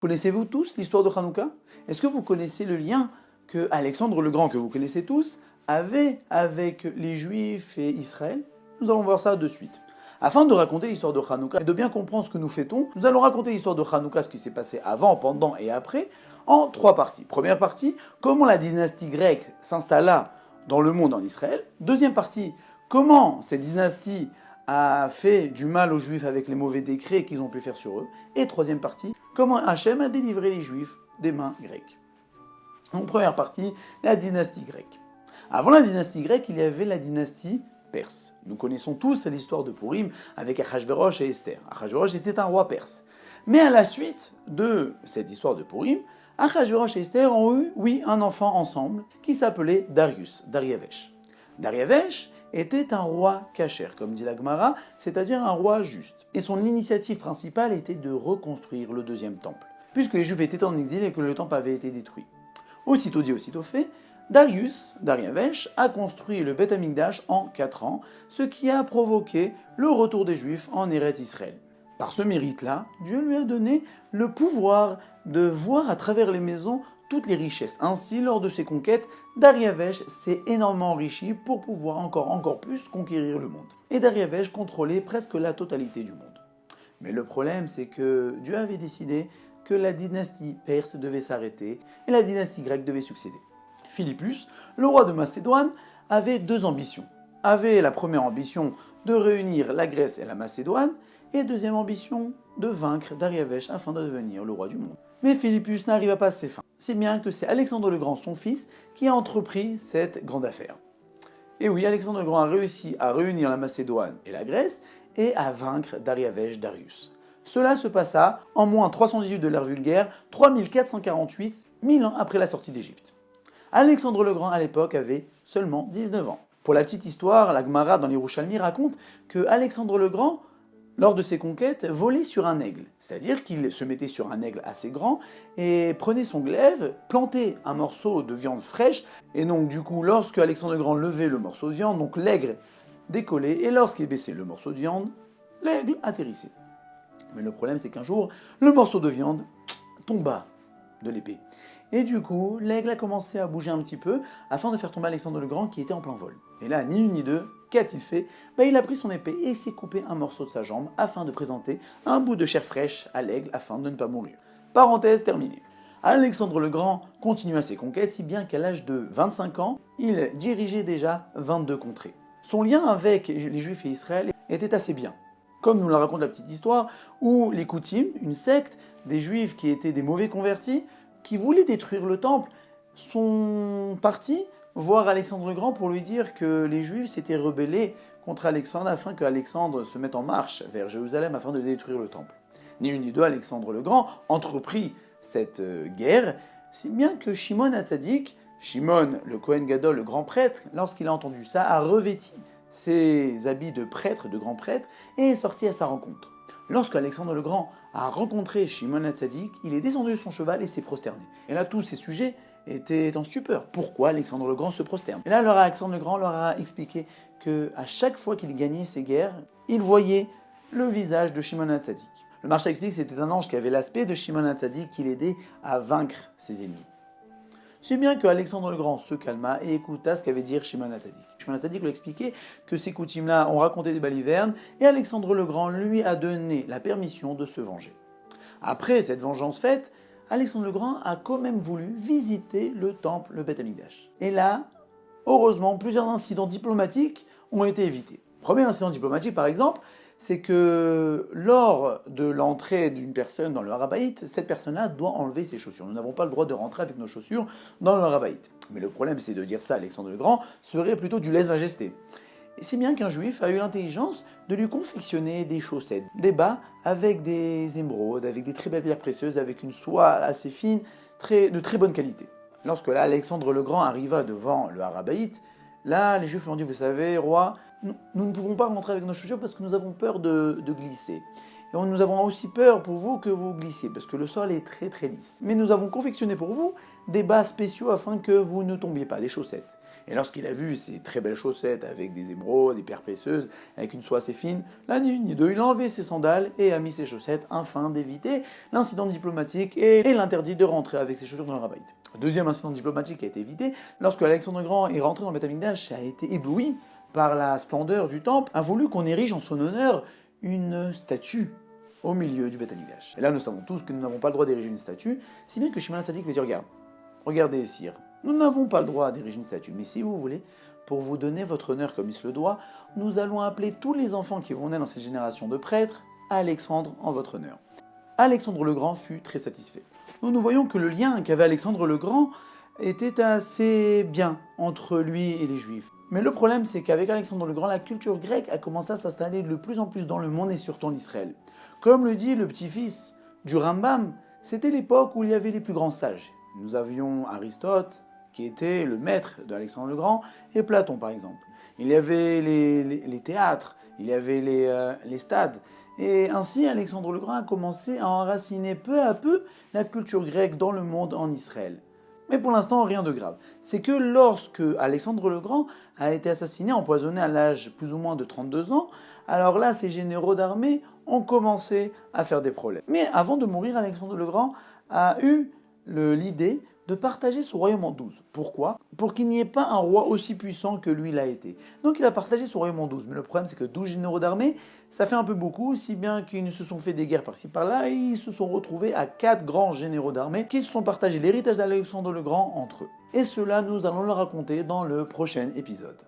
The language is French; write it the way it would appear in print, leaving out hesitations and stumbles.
Connaissez-vous tous l'histoire de Hanouka? Est-ce que vous connaissez le lien que Alexandre le Grand, que vous connaissez tous, avait avec les Juifs et Israël? Nous allons voir ça de suite. Afin de raconter l'histoire de Hanouka et de bien comprendre ce que nous fêtons, nous allons raconter l'histoire de Hanouka, ce qui s'est passé avant, pendant et après, en 3 parties. Première partie, comment la dynastie grecque s'installa dans le monde en Israël. Deuxième partie, comment cette dynastie a fait du mal aux Juifs avec les mauvais décrets qu'ils ont pu faire sur eux. Et troisième partie, comment Hachem a délivré les Juifs des mains grecques. Donc première partie, la dynastie grecque. Avant la dynastie grecque, il y avait la dynastie perse. Nous connaissons tous l'histoire de Purim avec Achashverosh et Esther. Achashverosh était un roi perse. Mais à la suite de cette histoire de Purim, Achashverosh et Esther ont eu, oui, un enfant ensemble qui s'appelait Darius, Dariavesh. Dariavesh était un roi kasher, comme dit la Gemara, c'est-à-dire un roi juste. Et son initiative principale était de reconstruire le deuxième temple, puisque les Juifs étaient en exil et que le temple avait été détruit. Aussitôt dit, aussitôt fait, Dariavesh, a construit le Beth Amikdash en 4 ans, ce qui a provoqué le retour des Juifs en Eretz Israël. Par ce mérite-là, Dieu lui a donné le pouvoir de voir à travers les maisons toutes les richesses. Ainsi, lors de ses conquêtes, Dariavesh s'est énormément enrichi pour pouvoir encore plus conquérir le monde. Et Dariavesh contrôlait presque la totalité du monde. Mais le problème, c'est que Dieu avait décidé que la dynastie perse devait s'arrêter et la dynastie grecque devait succéder. Philippus, le roi de Macédoine, avait 2 ambitions. Avait la première ambition de réunir la Grèce et la Macédoine, et deuxième ambition de vaincre Dariavesh afin de devenir le roi du monde. Mais Philippus n'arriva pas à ses fins. Si bien que c'est Alexandre le Grand, son fils, qui a entrepris cette grande affaire. Et oui, Alexandre le Grand a réussi à réunir la Macédoine et la Grèce et à vaincre Dariavesh Darius. Cela se passa en moins 318 de l'ère vulgaire, 3448, 1000 ans après la sortie d'Égypte. Alexandre le Grand à l'époque avait seulement 19 ans. Pour la petite histoire, la Gemara dans les Yerushalmi raconte que Alexandre le Grand, lors de ses conquêtes, volait sur un aigle. C'est-à-dire qu'il se mettait sur un aigle assez grand et prenait son glaive, plantait un morceau de viande fraîche, et donc du coup, lorsque Alexandre le Grand levait le morceau de viande, donc l'aigle décollait, et lorsqu'il baissait le morceau de viande, l'aigle atterrissait. Mais le problème, c'est qu'un jour, le morceau de viande tomba de l'épée. Et du coup, l'aigle a commencé à bouger un petit peu afin de faire tomber Alexandre le Grand qui était en plein vol. Et là, ni une ni deux, qu'a-t-il fait? Il a pris son épée et s'est coupé un morceau de sa jambe afin de présenter un bout de chair fraîche à l'aigle afin de ne pas mourir. Parenthèse terminée. Alexandre le Grand continua ses conquêtes si bien qu'à l'âge de 25 ans, il dirigeait déjà 22 contrées. Son lien avec les Juifs et Israël était assez bien. Comme nous la raconte la petite histoire, où les Koutim, une secte des Juifs qui étaient des mauvais convertis, qui voulaient détruire le temple, sont partis voir Alexandre le Grand pour lui dire que les Juifs s'étaient rebellés contre Alexandre afin qu'Alexandre se mette en marche vers Jérusalem afin de détruire le temple. Ni une ni deux, Alexandre le Grand entreprit cette guerre, si bien que Shimon HaTzadik, Shimon le Kohen Gadol, le grand prêtre, lorsqu'il a entendu ça, a revêti ses habits de prêtre, de grand prêtre, et est sorti à sa rencontre. Lorsque Alexandre le Grand a rencontré Shimon HaTzadik, il est descendu de son cheval et s'est prosterné. Et là, tous ces sujets étaient en stupeur. Pourquoi Alexandre le Grand se prosterne? Et là, Alexandre le Grand leur a expliqué qu'à chaque fois qu'il gagnait ses guerres, il voyait le visage de Shimon HaTzadik. Le Maharsha explique que c'était un ange qui avait l'aspect de Shimon HaTzadik qui l'aidait à vaincre ses ennemis. C'est bien que Alexandre le Grand se calma et écouta ce qu'avait dit Shimon HaTzadik. Shimon HaTzadik lui expliquait que ces coutumes-là ont raconté des balivernes et Alexandre le Grand lui a donné la permission de se venger. Après cette vengeance faite, Alexandre le Grand a quand même voulu visiter le temple, le Beth Amikdash. Et là, heureusement, plusieurs incidents diplomatiques ont été évités. Premier incident diplomatique, par exemple, c'est que lors de l'entrée d'une personne dans le Harabaït, cette personne-là doit enlever ses chaussures. Nous n'avons pas le droit de rentrer avec nos chaussures dans le Harabaït. Mais le problème, c'est de dire ça à Alexandre le Grand, serait plutôt du lèse-majesté. Et c'est bien qu'un juif a eu l'intelligence de lui confectionner des chaussettes, des bas avec des émeraudes, avec des très belles pierres précieuses, avec une soie assez fine, de très bonne qualité. Lorsque là, Alexandre le Grand arriva devant le Harabaït, là, les Juifs lui ont dit, vous savez, roi, nous ne pouvons pas rentrer avec nos chaussures parce que nous avons peur de glisser. Et nous avons aussi peur pour vous que vous glissiez, parce que le sol est très lisse. Mais nous avons confectionné pour vous des bas spéciaux afin que vous ne tombiez pas, des chaussettes. Et lorsqu'il a vu ces très belles chaussettes avec des émeraudes, des pierres précieuses, avec une soie assez fine, là, ni une ni deux, il a enlevé ses sandales et a mis ses chaussettes afin d'éviter l'incident diplomatique et l'interdit de rentrer avec ses chaussures dans le Rabbait. Deuxième incident diplomatique qui a été évité, lorsque Alexandre le Grand est rentré dans le Beth Amikdash, a été ébloui par la splendeur du temple, a voulu qu'on érige en son honneur une statue au milieu du Beth Amikdash. Et là, nous savons tous que nous n'avons pas le droit d'ériger une statue, si bien que Shimon HaTzadik lui dit, regardez, sire, nous n'avons pas le droit d'ériger une statue, mais si vous voulez, pour vous donner votre honneur comme il se le doit, nous allons appeler tous les enfants qui vont naître dans cette génération de prêtres à Alexandre en votre honneur. Alexandre le Grand fut très satisfait. Nous voyons que le lien qu'avait Alexandre le Grand était assez bien entre lui et les Juifs. Mais le problème, c'est qu'avec Alexandre le Grand, la culture grecque a commencé à s'installer de plus en plus dans le monde et surtout en Israël. Comme le dit le petit-fils du Rambam, c'était l'époque où il y avait les plus grands sages. Nous avions Aristote, qui était le maître d'Alexandre le Grand, et Platon par exemple. Il y avait les théâtres, il y avait les stades. Et ainsi, Alexandre le Grand a commencé à enraciner peu à peu la culture grecque dans le monde en Israël. Mais pour l'instant, rien de grave. C'est que lorsque Alexandre le Grand a été assassiné, empoisonné à l'âge plus ou moins de 32 ans, alors là, ses généraux d'armée ont commencé à faire des problèmes. Mais avant de mourir, Alexandre le Grand a eu l'idée de partager son royaume en 12. Pourquoi ? Pour qu'il n'y ait pas un roi aussi puissant que lui l'a été. Donc il a partagé son royaume en 12. Mais le problème, c'est que 12 généraux d'armée, ça fait un peu beaucoup, si bien qu'ils se sont fait des guerres par-ci par-là, et ils se sont retrouvés à 4 grands généraux d'armée qui se sont partagés l'héritage d'Alexandre le Grand entre eux. Et cela, nous allons le raconter dans le prochain épisode.